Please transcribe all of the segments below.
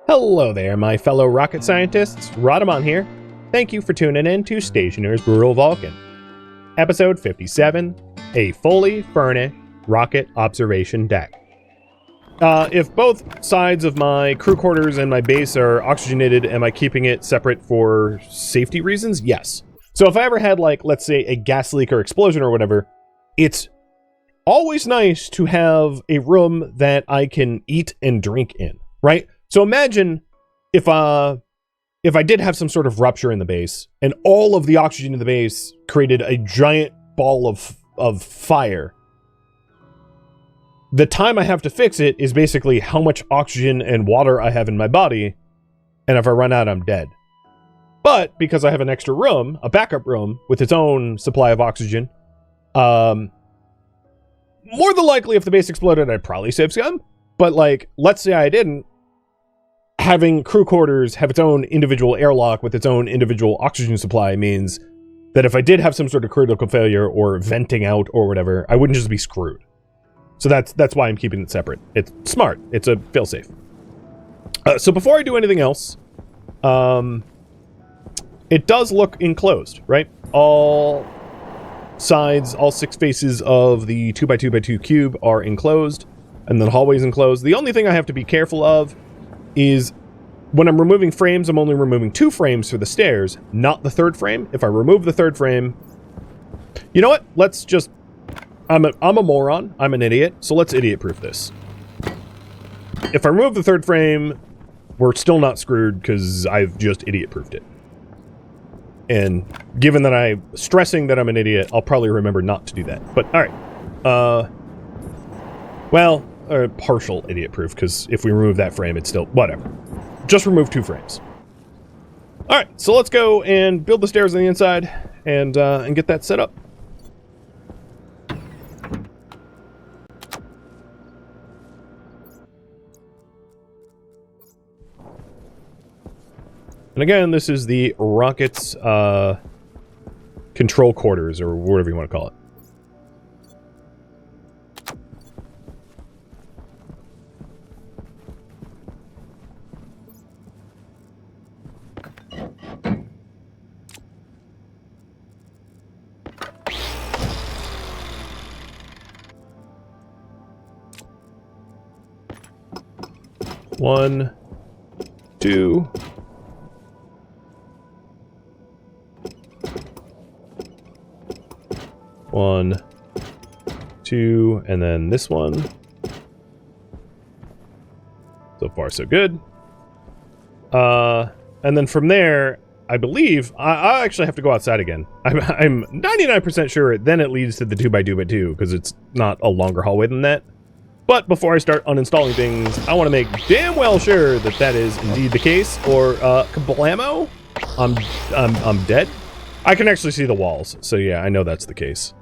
Hello there, my fellow rocket scientists. Rodamon here. Thank you for tuning in to Stationeers Rural Vulcan. Episode 57, a fully furnished rocket observation deck. If both sides of my crew quarters and my base are oxygenated, am I keeping it separate for safety reasons? Yes. So if I ever had, like, let's say a gas leak or explosion or whatever, it's always nice to have a room that I can eat and drink in, right? So imagine if I did have some sort of rupture in the base and all of the oxygen in the base created a giant ball of fire. The time I have to fix it is basically how much oxygen and water I have in my body, and if I run out, I'm dead. But because I have an extra room, a backup room with its own supply of oxygen, more than likely if the base exploded, I'd probably save scum. But like, let's say I didn't. Having crew quarters have its own individual airlock with its own individual oxygen supply means that if I did have some sort of critical failure or venting out or whatever, I wouldn't just be screwed. So that's why I'm keeping it separate. It's smart. It's a failsafe. So before I do anything else, it does look enclosed, right? All sides, all 6 faces of the 2x2x2 cube are enclosed, and the hallway's enclosed. The only thing I have to be careful of is when I'm removing frames, I'm only removing 2 frames for the stairs, not the 3rd frame. If I remove the 3rd frame, you know what? Let's just, I'm a moron. I'm an idiot. So let's idiot-proof this. If I remove the 3rd frame, we're still not screwed because I've just idiot-proofed it. And given that I'm stressing that I'm an idiot, I'll probably remember not to do that. But all right. Well, partial idiot-proof, because if we remove that frame, it's still whatever. Just remove 2 frames. All right, so let's go and build the stairs on the inside and get that set up. And again, this is the rocket's control quarters, or whatever you want to call it. One, 2. 1, 2, and then this one. So far, so good. And then from there, I believe I actually have to go outside again. I'm 99% sure then it leads to the 2x2x2 because it's not a longer hallway than that. But before I start uninstalling things, I want to make damn well sure that that is indeed the case, or kablamo, I'm dead. I can actually see the walls, so yeah, I know that's the case.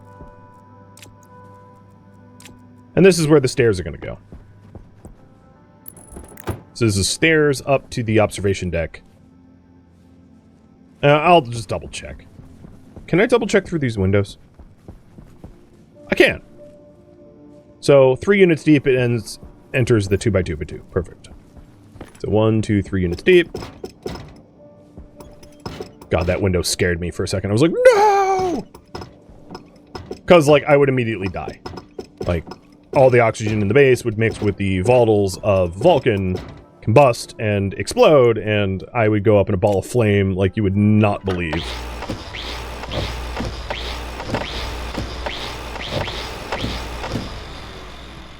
And this is where the stairs are going to go. So this is stairs up to the observation deck. I'll just double check. Can I double check through these windows? I can. So 3 units deep, it enters the 2x2x2. Perfect. So 1, 2, 3 units deep. God, that window scared me for a second. I was like, no! Because, like, I would immediately die. Like, all the oxygen in the base would mix with the volatiles of Vulcan, combust, and explode, and I would go up in a ball of flame like you would not believe.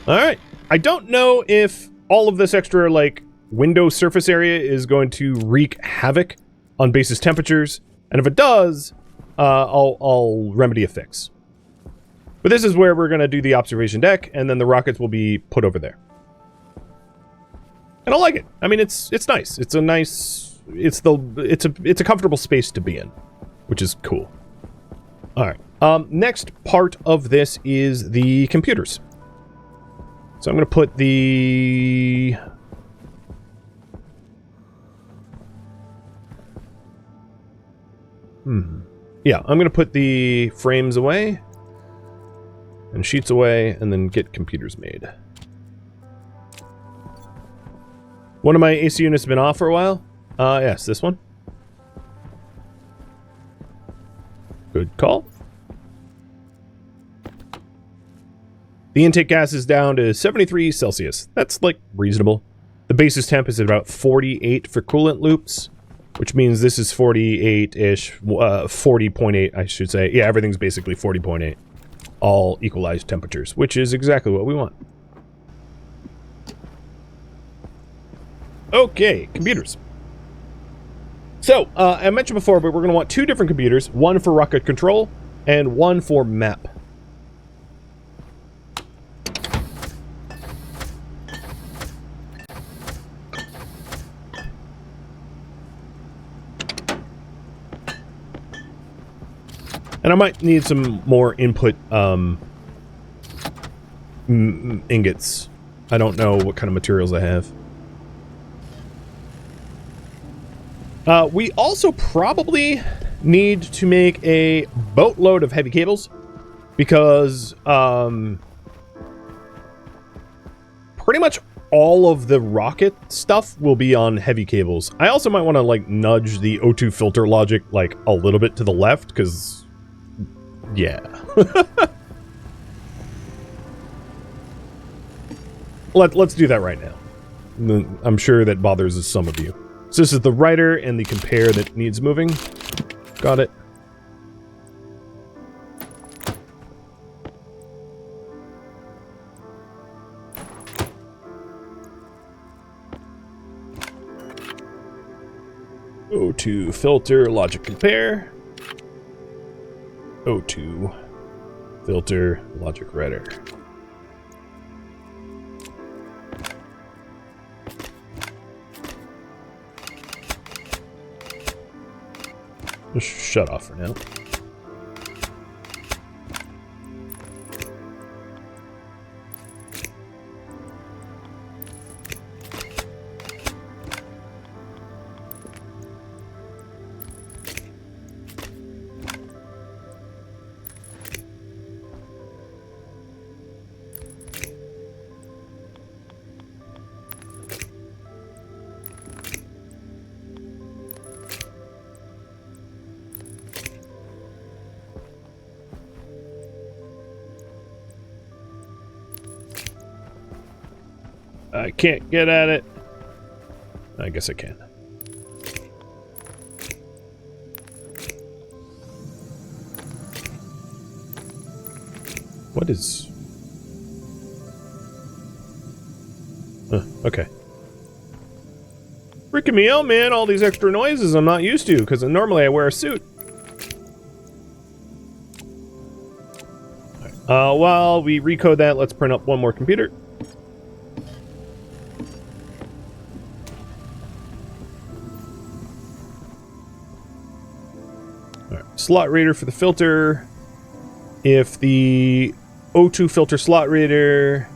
Alright, I don't know if all of this extra, like, window surface area is going to wreak havoc on base's temperatures, and if it does, I'll remedy a fix. But this is where we're going to do the observation deck, and then the rockets will be put over there. And I like it. I mean, it's nice. It's a nice, it's a comfortable space to be in, which is cool. Alright, next part of this is the computers. So I'm going to put the... Yeah, I'm going to put the frames away. And sheets away, and then get computers made. One of my AC units has been off for a while. Yes, this one. Good call. The intake gas is down to 73 Celsius. That's, like, reasonable. The basis temp is at about 48 for coolant loops, which means this is 48-ish, 40.8, I should say. Yeah, everything's basically 40.8. All equalized temperatures, which is exactly what we want. Okay, computers. So, I mentioned before, but we're going to want two different computers, one for rocket control and one for map. And I might need some more input ingots. I don't know what kind of materials I have. We also probably need to make a boatload of heavy cables because pretty much all of the rocket stuff will be on heavy cables. I also might want to like nudge the O2 filter logic like a little bit to the left because yeah. Let's do that right now. I'm sure that bothers some of you. So this is the writer and the compare that needs moving. Got it. O2 filter, logic compare. O2 filter, logic writer. Just shut off for now. I can't get at it. I guess I can. What is... okay. Freaking me out, man. All these extra noises I'm not used to, because normally I wear a suit. While we recode that, let's print up one more computer. Slot reader for the filter. If the O2 filter slot reader...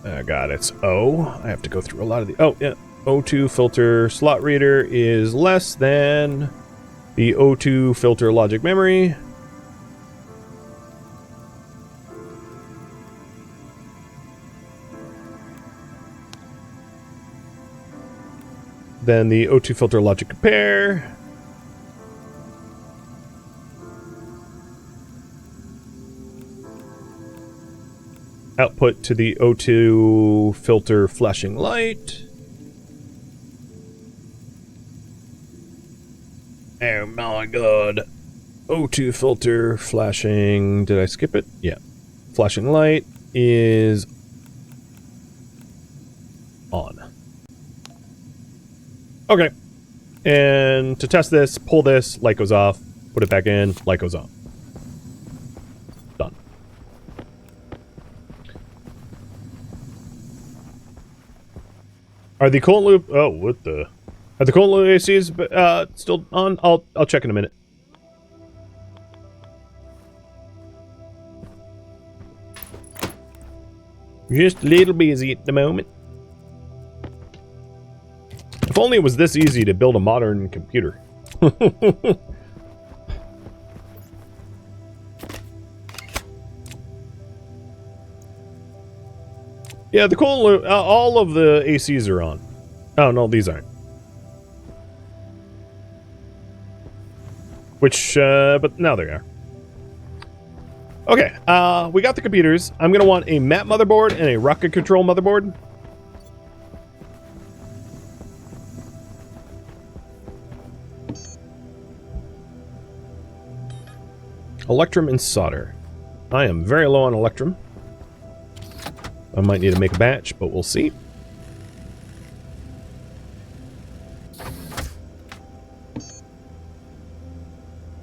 oh god, it's O. I have to go through a lot of the... oh, yeah. O2 filter slot reader is less than the O2 filter logic memory. Then the O2 filter logic compare. Output to the O2 filter flashing light. Oh my god. O2 filter flashing... did I skip it? Yeah. Flashing light is on. Okay. And to test this, pull this, light goes off, put it back in, light goes on. Done. Are the coolant loop... oh, what the... are the coolant loop ACs still on? I'll check in a minute. Just a little busy at the moment. If only it was this easy to build a modern computer. Yeah, the cool, all of the ACs are on. Oh, no, these aren't. Which, but now they are. Okay, we got the computers. I'm gonna want a map motherboard and a rocket control motherboard. Electrum and solder. I am very low on electrum. I might need to make a batch, but we'll see.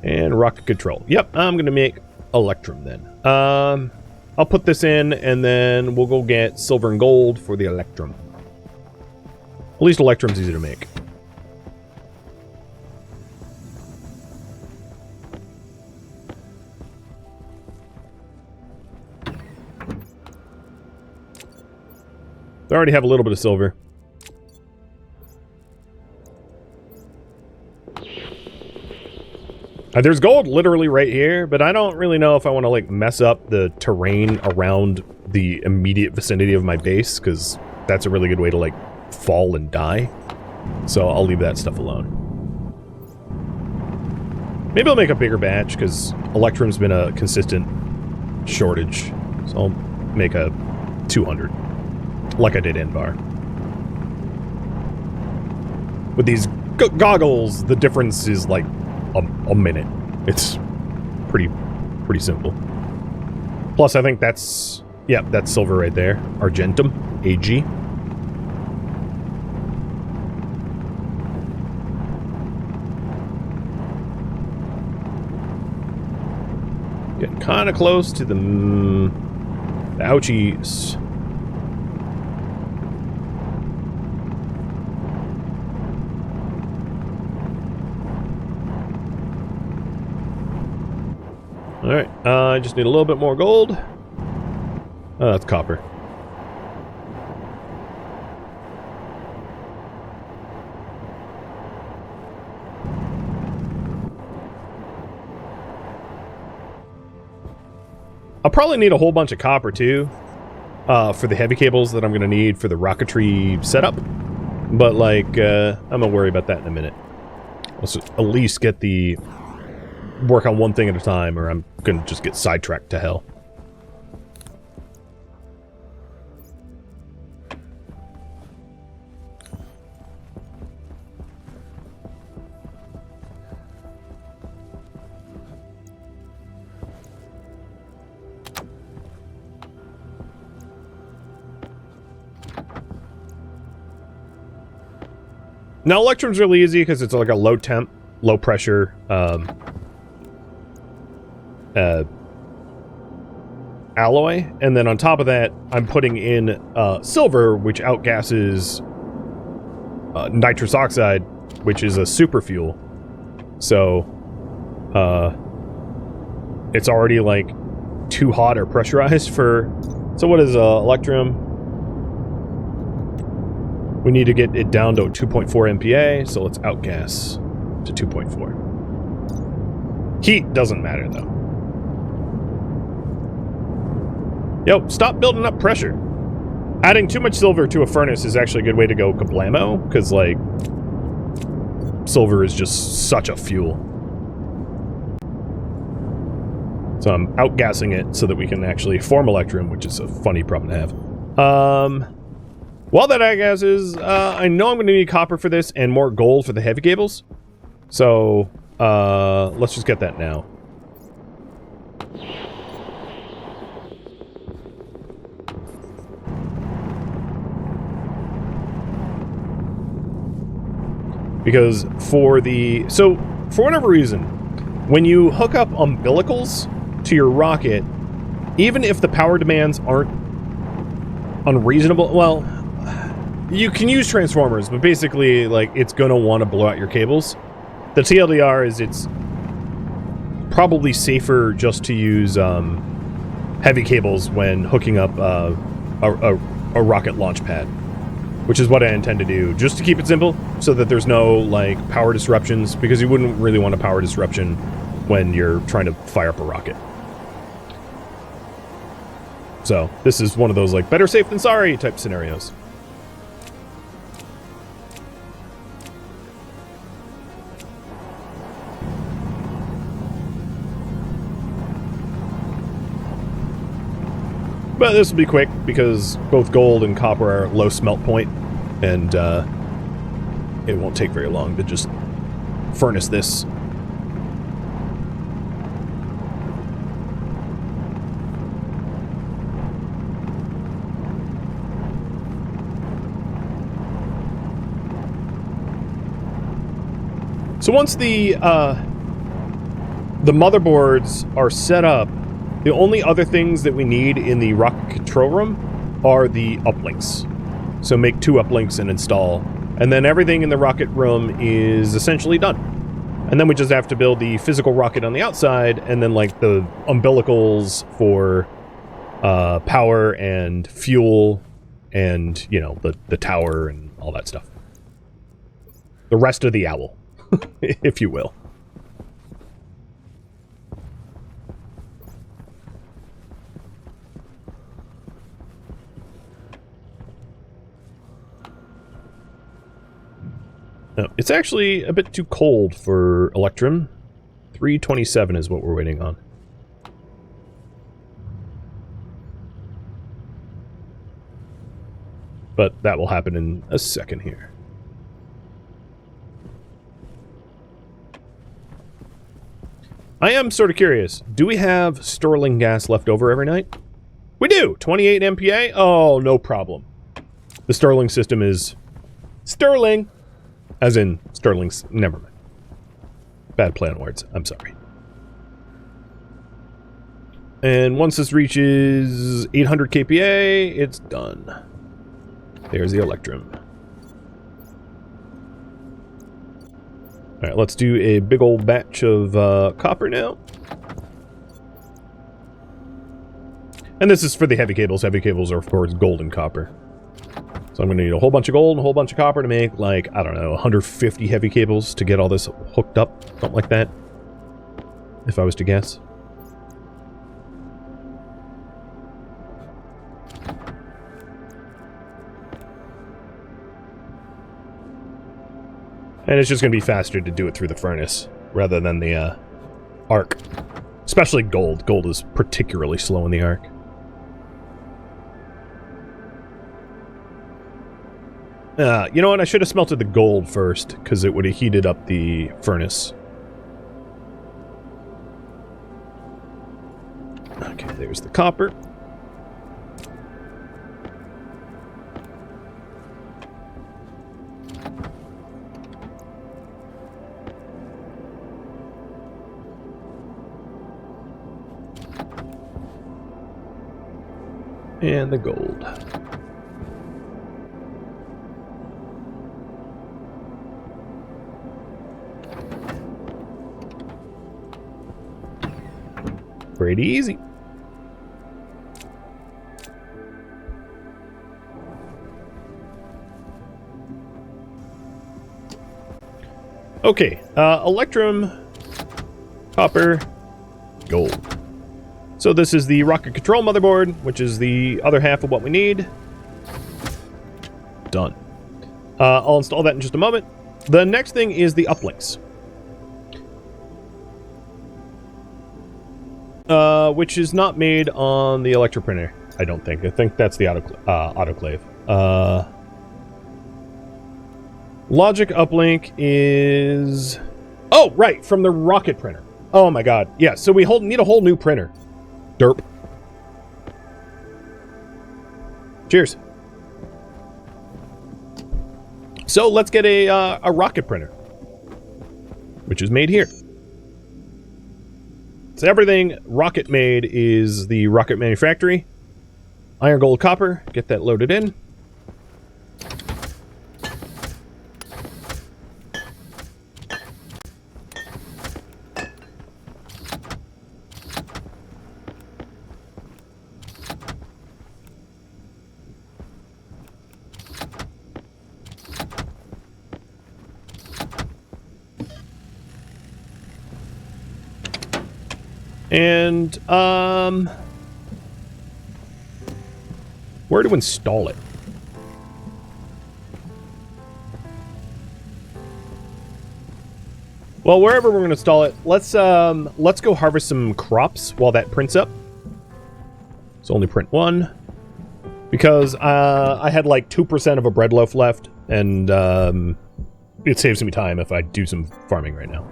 And rocket control. Yep, I'm gonna make electrum then. I'll put this in, and then we'll go get silver and gold for the electrum. At least electrum's easy to make. I already have a little bit of silver. There's gold literally right here, but I don't really know if I want to like mess up the terrain around the immediate vicinity of my base, because that's a really good way to like fall and die. So I'll leave that stuff alone. Maybe I'll make a bigger batch, because electrum's been a consistent shortage. So I'll make a 200. Like I did Invar. With these goggles, the difference is like a minute. It's pretty simple. Plus, I think that's, yeah, that's silver right there. Argentum, AG. Getting kind of close to the ouchies. Alright, I just need a little bit more gold. Oh, that's copper. I'll probably need a whole bunch of copper too, for the heavy cables that I'm going to need for the rocketry setup. But like, I'm going to worry about that in a minute. Let's at least get the... work on one thing at a time, or I'm gonna just get sidetracked to hell. Now, electrum's really easy because it's like a low temp, low pressure, alloy, and then on top of that I'm putting in silver, which outgasses nitrous oxide, which is a super fuel. So it's already like too hot or pressurized for... So what is electrum? We need to get it down to 2.4 MPa, so let's outgas to 2.4. Heat doesn't matter though. Yo, stop building up pressure. Adding too much silver to a furnace is actually a good way to go kablamo, because, like, silver is just such a fuel. So I'm outgassing it so that we can actually form electrum, which is a funny problem to have. While that outgasses, I know I'm going to need copper for this and more gold for the heavy cables. So, let's just get that now. Because for the... So, for whatever reason, when you hook up umbilicals to your rocket, even if the power demands aren't unreasonable... Well, you can use transformers, but basically, like, it's going to want to blow out your cables. The TLDR is it's probably safer just to use heavy cables when hooking up a rocket launch pad. Which is what I intend to do, just to keep it simple, so that there's no, like, power disruptions, because you wouldn't really want a power disruption when you're trying to fire up a rocket. So this is one of those like better safe than sorry type scenarios. But this will be quick because both gold and copper are low smelt point, and it won't take very long to just furnace this. So once the motherboards are set up, the only other things that we need in the rocket control room are the uplinks. So make 2 uplinks and install. And then everything in the rocket room is essentially done. And then we just have to build the physical rocket on the outside, and then like the umbilicals for power and fuel and, you know, the tower and all that stuff. The rest of the owl, if you will. No, it's actually a bit too cold for Electrum. 327 is what we're waiting on. But that will happen in a second here. I am sort of curious. Do we have Sterling gas left over every night? We do! 28 MPa? Oh, no problem. The Sterling system is Sterling! As in, Sterling's... Never mind. Bad play on words. I'm sorry. And once this reaches 800 kPa, it's done. There's the Electrum. Alright, let's do a big old batch of copper now. And this is for the heavy cables. Heavy cables are, of course, gold and copper. So I'm going to need a whole bunch of gold and a whole bunch of copper to make, like, I don't know, 150 heavy cables to get all this hooked up. Something like that. If I was to guess. And it's just going to be faster to do it through the furnace rather than the arc. Especially gold. Gold is particularly slow in the arc. You know what? I should have smelted the gold first, because it would have heated up the furnace. Okay, there's the copper. And the gold. Pretty easy. Okay, Electrum, copper, gold. So this is the rocket control motherboard, which is the other half of what we need. Done. I'll install that in just a moment. The next thing is the uplinks. Which is not made on the electroprinter, I don't think. I think that's the autoclave. Logic uplink is... Oh, right, from the rocket printer. Oh my god. Yeah, so we need a whole new printer. Derp. Cheers. So let's get a rocket printer, which is made here. So everything rocket made is the rocket manufactory. Iron, gold, copper. Get that loaded in. And, where to install it. Well, wherever we're going to install it, let's go harvest some crops while that prints up. So only print one. Because I had like 2% of a bread loaf left, and it saves me time if I do some farming right now.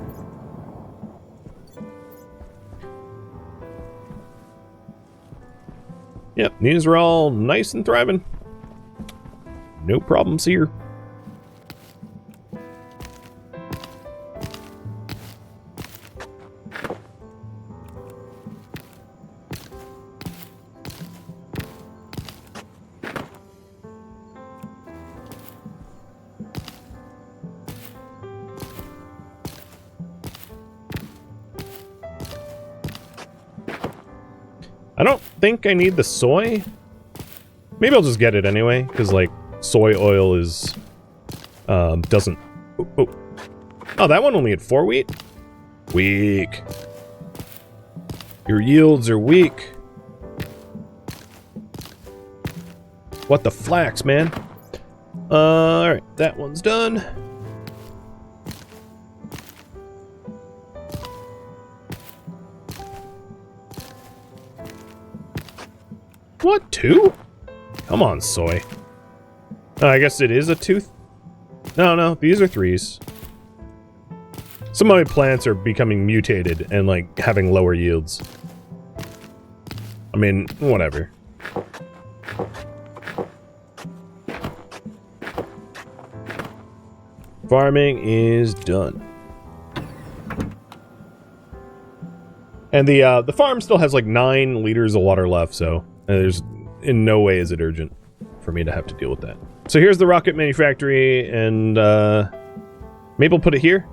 Yep, these are all nice and thriving. No problems here. I don't think I need the soy. Maybe I'll just get it anyway, because, like, soy oil is, doesn't... Oh, that one only had 4 wheat? Weak. Your yields are weak. What the flax, man? Alright, that one's done. What, 2? Come on, soy. I guess it is a 2. No, these are 3s. Some of my plants are becoming mutated and, like, having lower yields. I mean, whatever. Farming is done. And the farm still has, like, 9 liters of water left, so... there's in no way is it urgent for me to have to deal with that. So here's the rocket manufactory, and maybe we'll put it here.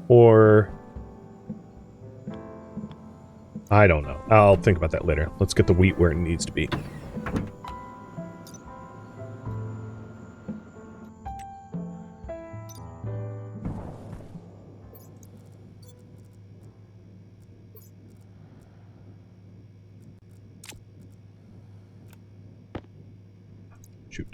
Or I don't know. I'll think about that later. Let's get the wheat where it needs to be. Shoot.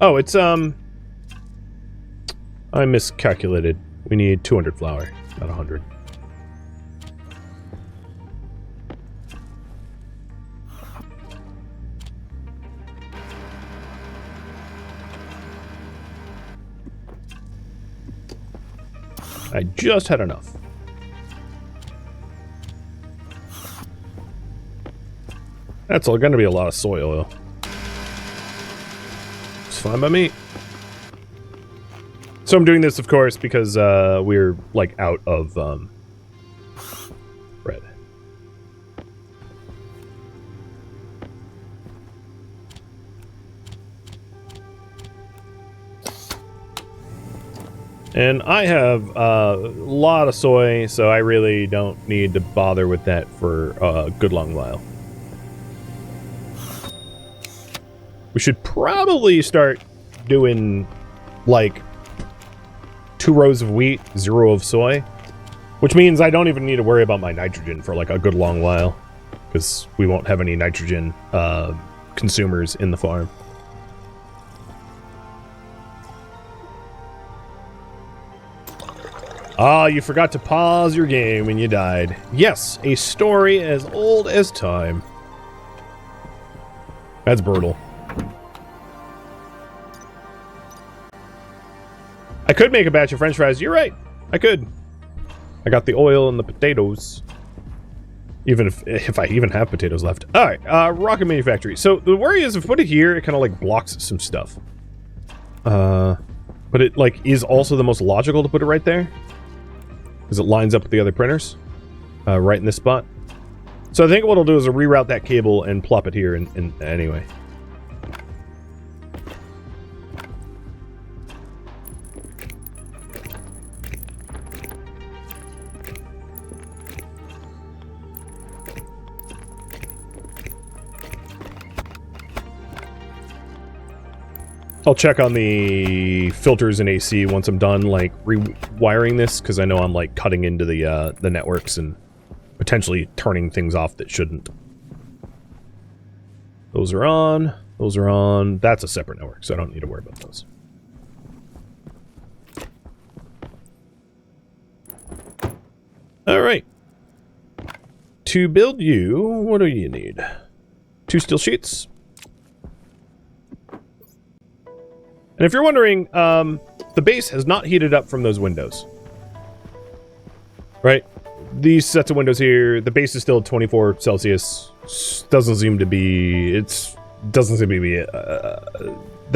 Oh, it's, I miscalculated. We need 200 flour, not 100. I just had enough. That's all gonna be a lot of soy oil. It's fine by me. So I'm doing this, of course, because we're, like, out of bread. And I have a lot of soy, so I really don't need to bother with that for a good long while. We should probably start doing, like, 2 rows of wheat, 0 of soy. Which means I don't even need to worry about my nitrogen for, like, a good long while. Because we won't have any nitrogen consumers in the farm. Ah, you forgot to pause your game when you died. Yes, a story as old as time. That's brutal. I could make a batch of french fries. You're right. I could. I got the oil and the potatoes. Even if I even have potatoes left. Alright, rocket manufactory. So the worry is if I put it here, it kind of like blocks some stuff. But it like is also the most logical to put it right there. Because it lines up with the other printers. Right in this spot. So I think what I'll do is I'll reroute that cable and plop it here in anyway. I'll check on the filters and AC once I'm done, like, rewiring this, because I know I'm, like, cutting into the networks and potentially turning things off that shouldn't. Those are on. Those are on. That's a separate network, so I don't need to worry about those. All right. To build you, what do you need? 2 steel sheets. And if you're wondering, the base has not heated up from those windows. Right? These sets of windows here, the base is still at 24 Celsius. Doesn't seem to be that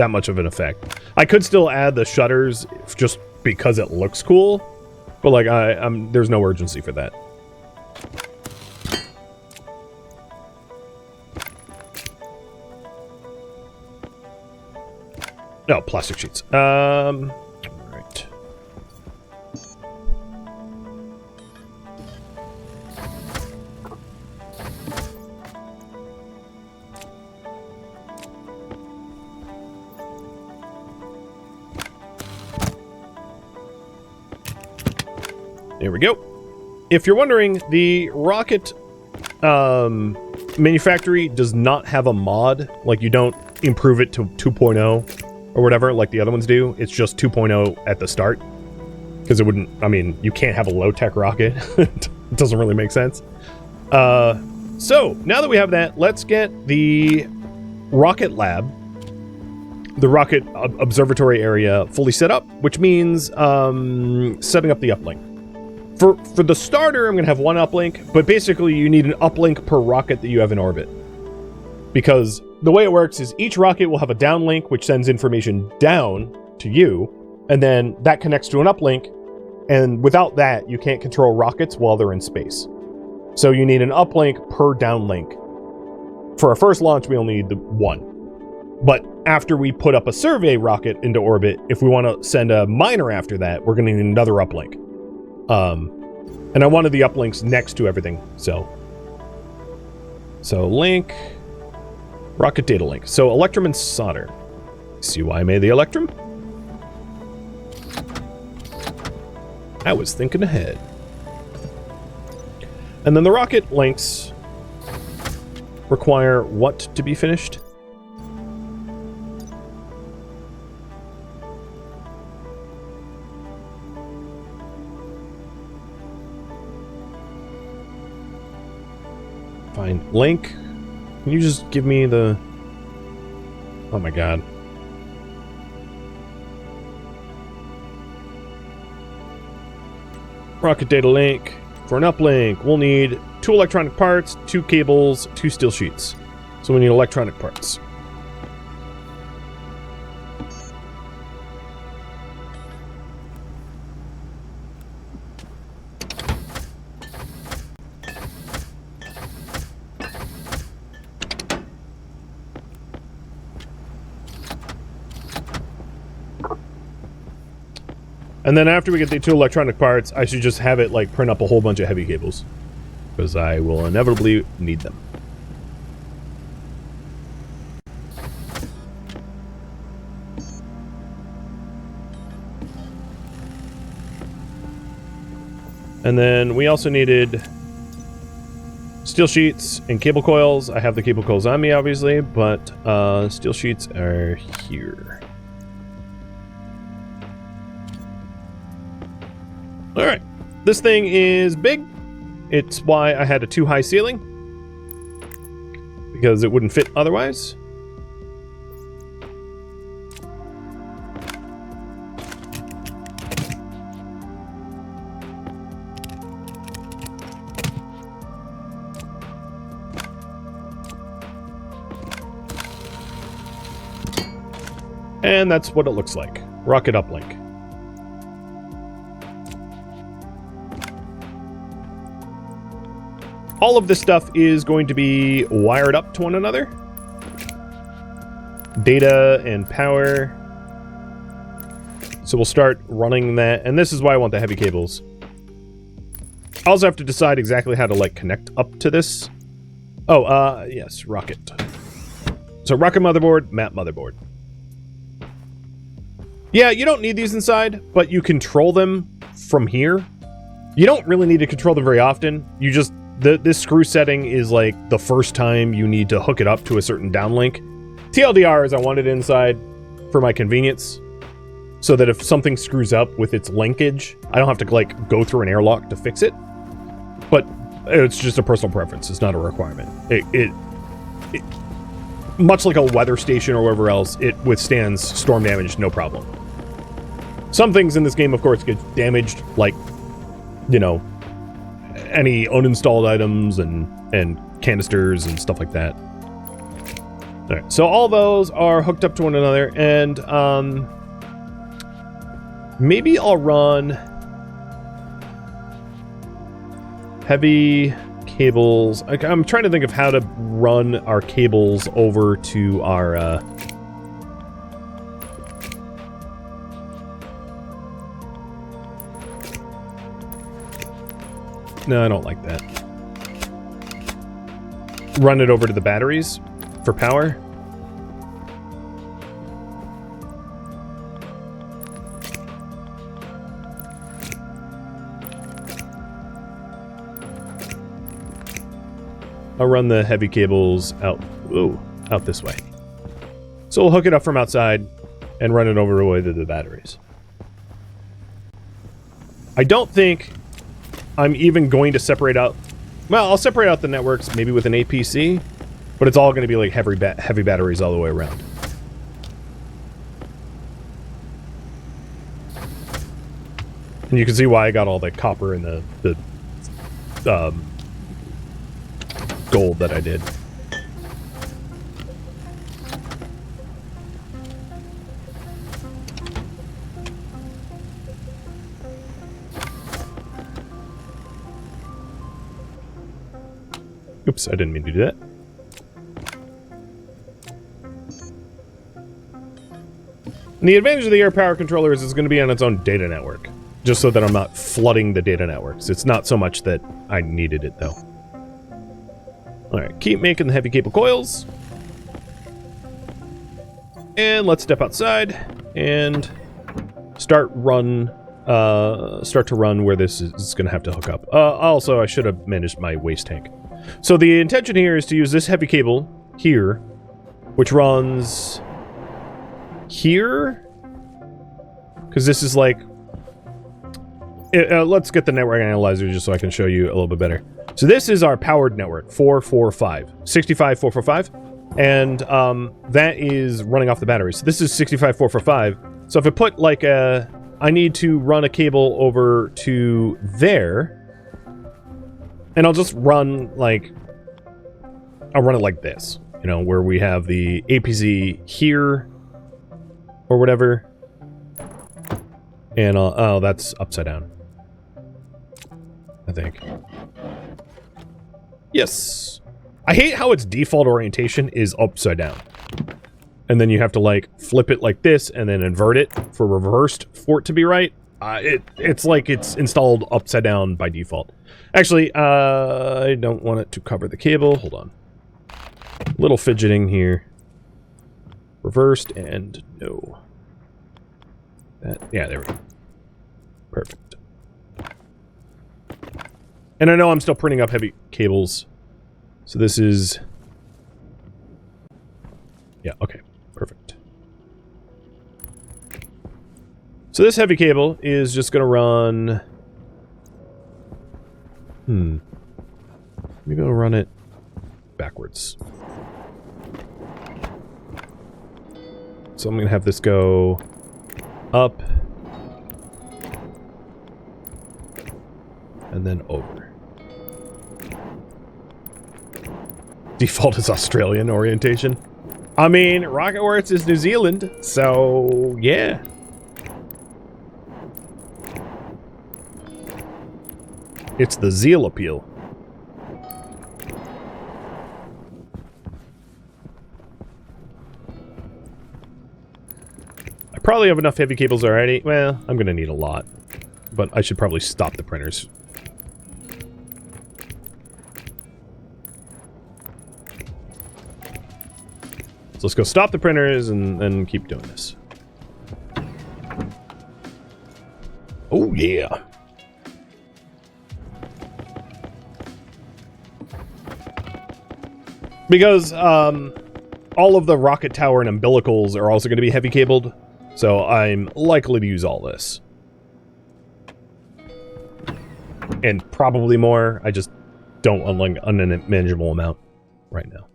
much of an effect. I could still add the shutters just because it looks cool, but like there's no urgency for that. No, plastic sheets. Right. There we go. If you're wondering, the rocket manufactory does not have a mod. Like, you don't improve it to 2.0 or whatever like the other ones do. It's just 2.0 at the start. Because it wouldn't, I mean, you can't have a low-tech rocket. It doesn't really make sense. So, now that we have that, let's get the rocket lab, the rocket observatory area fully set up, which means setting up the uplink. For the starter, I'm going to have 1 uplink, but basically you need an uplink per rocket that you have in orbit. Because the way it works is each rocket will have a downlink, which sends information down to you, and then that connects to an uplink, and without that, you can't control rockets while they're in space. So you need an uplink per downlink. For our first launch, we only need the 1. But after we put up a survey rocket into orbit, if we want to send a miner after that, we're going to need another uplink. And I wanted the uplinks next to everything, so link, rocket data link. So electrum and solder. See why I made the electrum? I was thinking ahead. And then the rocket links require what to be finished? Fine. Link, can you just give me the... Oh my god. Rocket data link. For an uplink, we'll need 2 electronic parts, 2 cables, 2 steel sheets. So we need electronic parts. And then after we get the 2 electronic parts, I should just have it, like, print up a whole bunch of heavy cables. Because I will inevitably need them. And then we also needed steel sheets and cable coils. I have the cable coils on me, obviously, but steel sheets are here. Alright, this thing is big. It's why I had a too high ceiling. Because it wouldn't fit otherwise. And that's what it looks like. Rocket uplink. All of this stuff is going to be wired up to one another. Data and power. So we'll start running that. And this is why I want the heavy cables. I also have to decide exactly how to, like, connect up to this. Oh, yes, rocket. So rocket motherboard, map motherboard. Yeah, you don't need these inside, but you control them from here. You don't really need to control them very often. You just, this screw setting is like the first time you need to hook it up to a certain downlink. TLDR is I want it inside for my convenience, so that if something screws up with its linkage, I don't have to like go through an airlock to fix it. But it's just a personal preference. It's not a requirement. It much like a weather station or whatever else, it withstands storm damage no problem. Some things in this game, of course, get damaged, like, you know, any uninstalled items and canisters and stuff like that. All right, so all those are hooked up to one another, and maybe I'll run heavy cables. I'm trying to think of how to run our cables over to our no, I don't like that. Run it over to the batteries for power. I'll run the heavy cables out this way. So we'll hook it up from outside and run it over the way to the batteries. I don't think I'm even going to separate out... Well, I'll separate out the networks maybe with an APC, but it's all going to be like heavy batteries all the way around. And you can see why I got all the copper and the gold that I did. Oops, I didn't mean to do that. And the advantage of the air power controller is it's going to be on its own data network, just so that I'm not flooding the data networks. It's not so much that I needed it, though. Alright, keep making the heavy cable coils. And let's step outside and start to run where this is going to have to hook up. Also, I should have managed my waste tank. So the intention here is to use this heavy cable here, which runs here, because this is like... let's get the network analyzer just so I can show you a little bit better. So this is our powered network, 445, 65-445, and that is running off the battery. So this is 65-445. So if I put like I need to run a cable over to there, and I'll just run like, I'll run it like this, you know, where we have the APZ here or whatever, and oh, that's upside down, I think. Yes. I hate how its default orientation is upside down. And then you have to, like, flip it like this and then invert it for reversed for it to be right. It's like it's installed upside down by default. Actually, I don't want it to cover the cable. Hold on. Little fidgeting here. Reversed and no. Yeah, there we go. Perfect. And I know I'm still printing up heavy cables. So this is... Yeah, okay. Perfect. So this heavy cable is just going to run... Maybe I'll run it backwards. So I'm going to have this go up. And then over. Default is Australian orientation. I mean, Rocketworks is New Zealand, so yeah. It's the Zeal appeal. I probably have enough heavy cables already. Well, I'm gonna need a lot, but I should probably stop the printers. So let's go stop the printers and keep doing this. Oh, yeah. Because all of the rocket tower and umbilicals are also going to be heavy cabled, so I'm likely to use all this. And probably more. I just don't want like an unmanageable amount right now.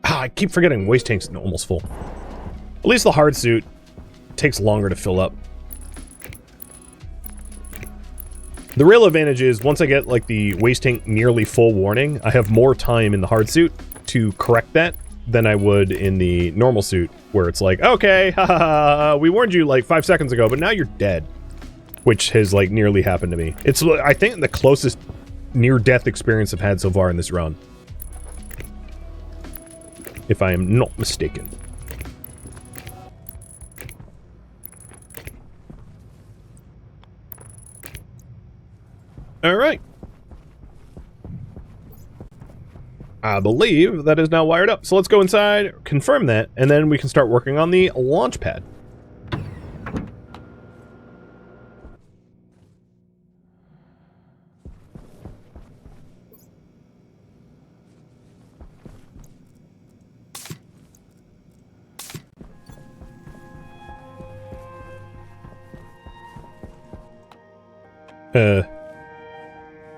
I keep forgetting waste tank's almost full. At least the hard suit takes longer to fill up. The real advantage is once I get like the waste tank nearly full warning, I have more time in the hard suit to correct that than I would in the normal suit, where it's like, okay, haha, we warned you like 5 seconds ago, but now you're dead. Which has like nearly happened to me. It's, I think, the closest near-death experience I've had so far in this run. If I am not mistaken. Alright. I believe that is now wired up. So let's go inside, confirm that, and then we can start working on the launch pad.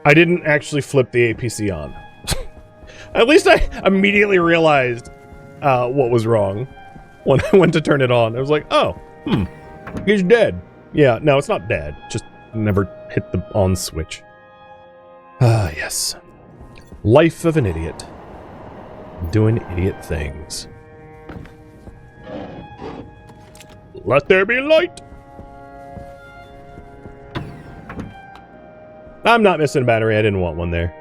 I didn't actually flip the APC on. At least I immediately realized what was wrong when I went to turn it on. I was like, oh, he's dead. Yeah, no, it's not dead. Just never hit the on switch. Ah, yes. Life of an idiot. Doing idiot things. Let there be light! I'm not missing a battery. I didn't want one there.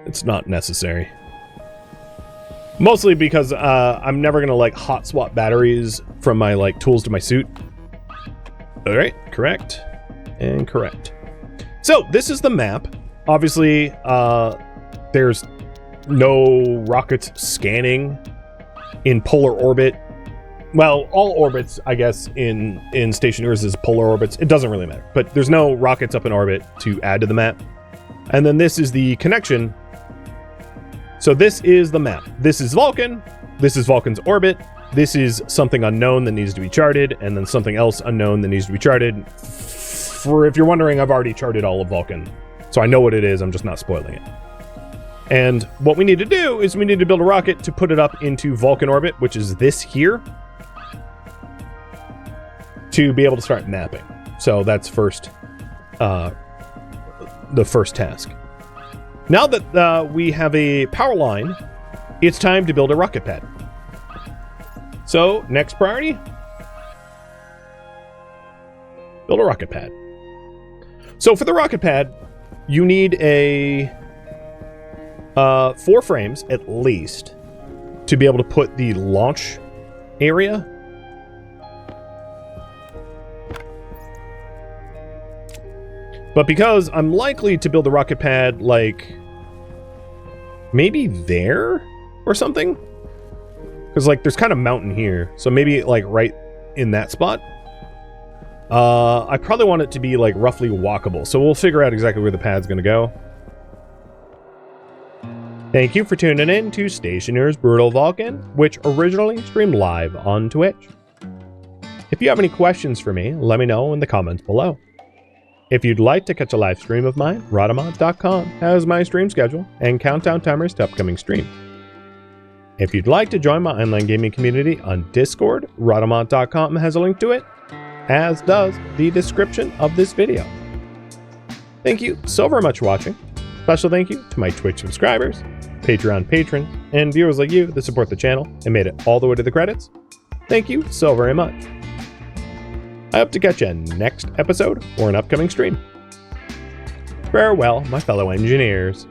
It's not necessary. Mostly because I'm never gonna like hot swap batteries from my like tools to my suit. All right, correct and correct. So this is the map. Obviously, there's no rockets scanning in polar orbit. Well, all orbits, I guess, in Stationeers is polar orbits. It doesn't really matter. But there's no rockets up in orbit to add to the map. And then this is the connection. So this is the map. This is Vulcan. This is Vulcan's orbit. This is something unknown that needs to be charted. And then something else unknown that needs to be charted. For if you're wondering, I've already charted all of Vulcan. So I know what it is. I'm just not spoiling it. And what we need to do is we need to build a rocket to put it up into Vulcan orbit, which is this here, to be able to start mapping. So that's first, the first task. Now that we have a power line, it's time to build a rocket pad. So next priority, build a rocket pad. So for the rocket pad, you need a 4 frames at least to be able to put the launch area. But because I'm likely to build a rocket pad, like, maybe there or something? Because, like, there's kind of mountain here. So maybe, like, right in that spot. I probably want it to be, like, roughly walkable. So we'll figure out exactly where the pad's going to go. Thank you for tuning in to Stationeers Brutal Vulcan, which originally streamed live on Twitch. If you have any questions for me, let me know in the comments below. If you'd like to catch a live stream of mine, Rodamont.com has my stream schedule and countdown timers to upcoming streams. If you'd like to join my online gaming community on Discord, Rodamont.com has a link to it, as does the description of this video. Thank you so very much for watching. Special thank you to my Twitch subscribers, Patreon patrons, and viewers like you that support the channel and made it all the way to the credits. Thank you so very much. I hope to catch you next episode or an upcoming stream. Farewell, my fellow engineers.